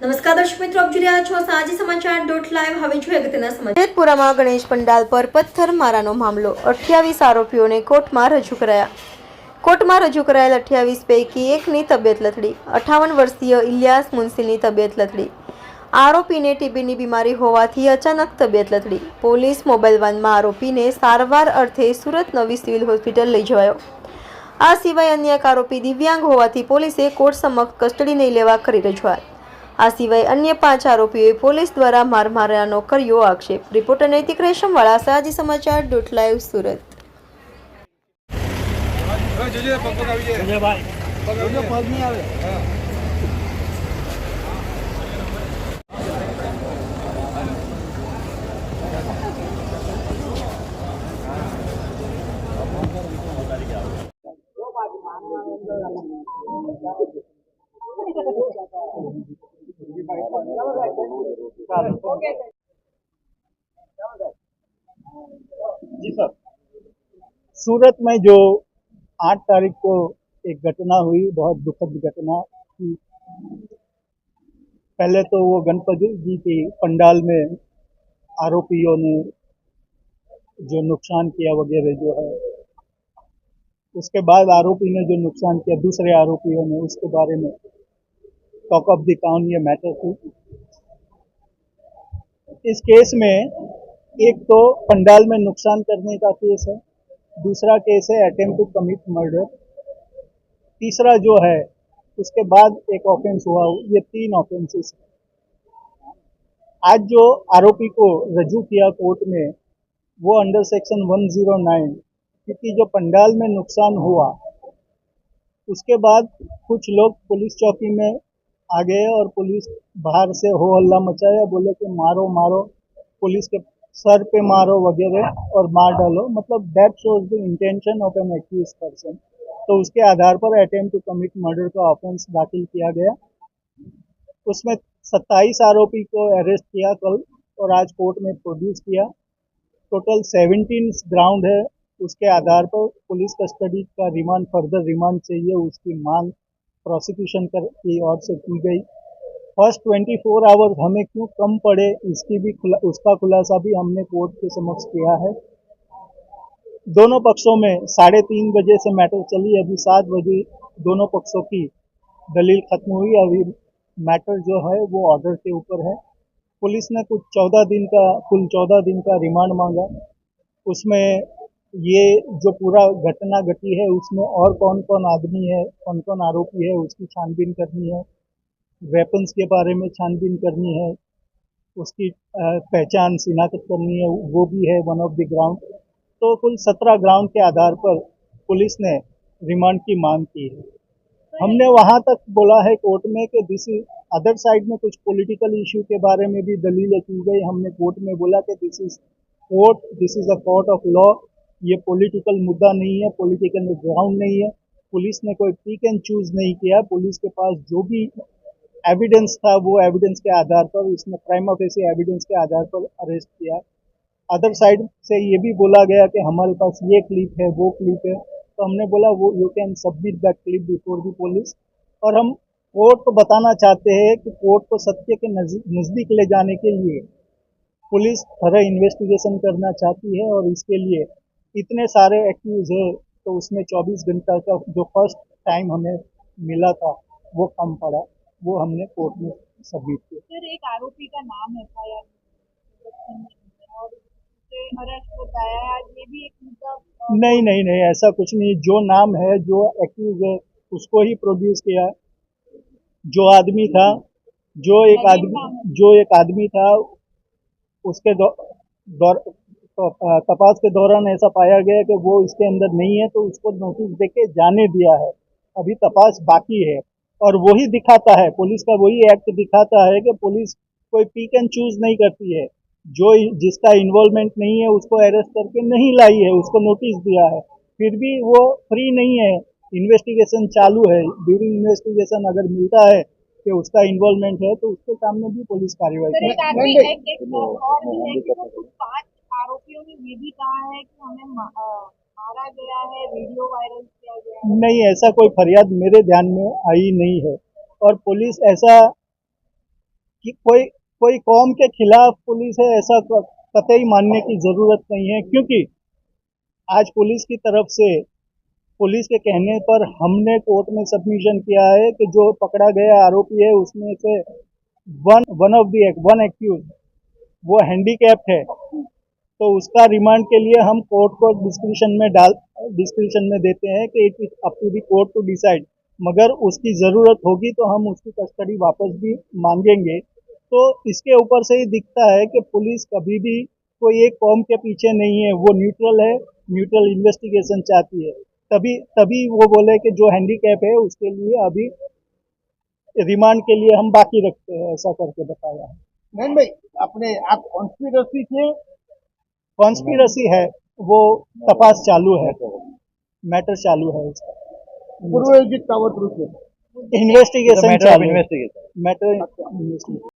નમસ્કાર દર્શક મિત્રો, આપ જોઈ રહ્યા છો સાંજે સમાચાર .live. હવે જોઈએ અગત્યના સમાચાર. જેતપુરામાં ગણેશ પંડાલ પર પથ્થરમારાનો મામલો. 28 આરોપીઓને કોર્ટમાં રજૂ કરાયા. કોર્ટમાં રજૂ કરાયેલ 28 પૈકી એકની તબિયત લથડી. 58 વર્ષીય ઇલિયાસ મુનસીની તબિયત લથડી. આરોપીને ટીબીની બીમારી હોવાથી અચાનક તબિયત લથડી. પોલીસ મોબાઈલ વાનમાં આરોપીને સારવાર અર્થે સુરત નવી સિવિલ હોસ્પિટલ લઈ જવાયો. આ સિવાય અન્ય એક આરોપી દિવ્યાંગ હોવાથી પોલીસે કોર્ટ સમક્ષ કસ્ટડી નહીં લેવા કરી રજૂઆત. આ સિવાય અન્ય 5 આરોપીઓએ પોલીસ દ્વારા માર માર્યાનો કર્યો આક્ષેપ. રિપોર્ટર નૈતિક રેશમવાળા, સાંજે સમાચાર .live સુરત. जी सर, सूरत में जो 8 तारीख को एक घटना हुई, बहुत दुखद घटना थी। पहले तो वो गणपति जी की पंडाल में आरोपियों ने जो नुकसान किया वगैरह जो है, उसके बाद आरोपी ने जो नुकसान किया दूसरे आरोपियों ने, उसके बारे में टॉक ऑफ द टाउन ये मैटर थी। इस केस में एक तो पंडाल में नुकसान करने का केस है, दूसरा केस है अटेम्प्ट टू कमिट मर्डर, तीसरा जो है उसके बाद एक ऑफेंस हुआ, ये 3 ऑफेंसेस है। आज जो आरोपी को रजू किया कोर्ट में वो अंडर सेक्शन 109, क्योंकि जो पंडाल में नुकसान हुआ उसके बाद कुछ लोग पुलिस चौकी में आ गए और पुलिस बाहर से हो हल्ला मचाया, बोले कि मारो मारो, पुलिस के सर पे मारो वगैरह और मार डालो, मतलब that shows the intention of N accused person. तो उसके आधार पर अटेम्प्ट टू कमिट मर्डर का ऑफेंस दाखिल किया गया। उसमें 27 आरोपी को अरेस्ट किया कल और आज कोर्ट में प्रोड्यूस किया। टोटल 17 ग्राउंड है, उसके आधार पर पुलिस कस्टडी का रिमांड, फर्दर रिमांड चाहिए, उसकी मांग प्रोसिक्यूशन की ओर से की गई। फर्स्ट 24 आवर्स हमें क्यों कम पड़े, इसकी भी उसका खुलासा भी हमने कोर्ट के समक्ष किया है। दोनों पक्षों में 3:30 बजे से मैटर चली, अभी 7 बजे दोनों पक्षों की दलील खत्म हुई। अभी मैटर जो है वो ऑर्डर के ऊपर है। पुलिस ने कुल 14 दिन का रिमांड मांगा। उसमें ये जो पूरा घटना घटी है उसमें और कौन कौन आदमी है, कौन कौन आरोपी है, उसकी छानबीन करनी है। वेपन्स के बारे में छानबीन करनी है, उसकी पहचान शिनाख्त करनी है, वो भी है वन ऑफ द ग्राउंड। तो कुल 17 ग्राउंड के आधार पर पुलिस ने रिमांड की मांग की है। हमने वहां तक बोला है कोर्ट में कि दिस इज अदर साइड में कुछ पॉलिटिकल इश्यू के बारे में भी दलीलें की गई। हमने कोर्ट में बोला कि this is a court of law, ये पॉलिटिकल मुद्दा नहीं है, पॉलिटिकल ग्राउंड नहीं है। पुलिस ने कोई पिक एंड चूज नहीं किया। पुलिस के पास जो भी एविडेंस था वो एविडेंस के आधार पर उसने प्राइमा फेसी एविडेंस के आधार पर अरेस्ट किया। अदर साइड से ये भी बोला गया कि हमारे पास ये क्लिप है, वो क्लिप है, तो हमने बोला वो you can submit that clip before the police. और हम कोर्ट को बताना चाहते हैं कि कोर्ट को सत्य के नज़दीक ले जाने के लिए पुलिस थोड़ा इन्वेस्टिगेशन करना चाहती है और इसके लिए इतने सारे एक्यूज है, तो उसमें 24 घंटा का जो फर्स्ट टाइम हमें मिला था वो कम पड़ा, वो हमने कोर्ट में सबमिट किया। सर, एक आरोपी का नाम एफआईआर और उसे अरेस्ट बताया है, ये भी एक मुद्दा नहीं, ऐसा कुछ नहीं। जो नाम है, जो एक्यूज है, उसको ही प्रोड्यूस किया। जो आदमी था, जो एक आदमी था, उसके तपास के दौरान ऐसा पाया गया कि वो इसके अंदर नहीं है, तो उसको नोटिस देके जाने दिया है। अभी तपास बाकी है और वही दिखाता है, पुलिस का वही एक्ट दिखाता है कि पुलिस कोई पिक एंड चूज नहीं करती है। जो जिसका इन्वॉल्वमेंट नहीं है उसको अरेस्ट करके नहीं लाई है, उसको नोटिस दिया है, फिर भी वो फ्री नहीं है। इन्वेस्टिगेशन चालू है। ड्यूरिंग इन्वेस्टिगेशन अगर मिलता है कि उसका इन्वॉल्वमेंट है तो उसके सामने भी पुलिस कार्रवाई सर, एक आदमी और भी है कि वो कुछ 5 आरोपियों ने ये भी कहा है कि हमें मारा गया है, वीडियो वायरल किया गया है। नहीं, ऐसा कोई फरियाद मेरे ध्यान में आई नहीं है और पुलिस ऐसा कि कोई कौम के खिलाफ पुलिस है ऐसा कतई मानने की जरूरत नहीं है, क्योंकि आज पुलिस की तरफ से पुलिस के कहने पर हमने कोर्ट में सबमिशन किया है कि जो पकड़ा गया आरोपी है उसमें से वन एक्यूज वो हैंडीकैप्ड है, तो उसका रिमांड के लिए हम कोर्ट को डिस्क्रिप्शन में देते हैं कि it is up to the court to decide, मगर उसकी ज़रूरत होगी तो हम उसकी कस्टडी वापस भी मांगेंगे। तो इसके ऊपर से ही दिखता है कि पुलिस कभी भी कोई एक कौम के पीछे नहीं है, वो न्यूट्रल है, न्यूट्रल इन्वेस्टिगेशन चाहती है। तभी वो बोले कि जो हैंडीकैप है उसके लिए अभी रिमांड के लिए हम बाकी रखते हैं, ऐसा करके बताया है। नहीं भाई, अपने आप कॉन्स्पिरसी है, वो तपास चालू है, मैटर चालू है उसका, पूर्व कावत इन्वेस्टिगेशन चालू है, मैटर इन्वेस्टिगेशन।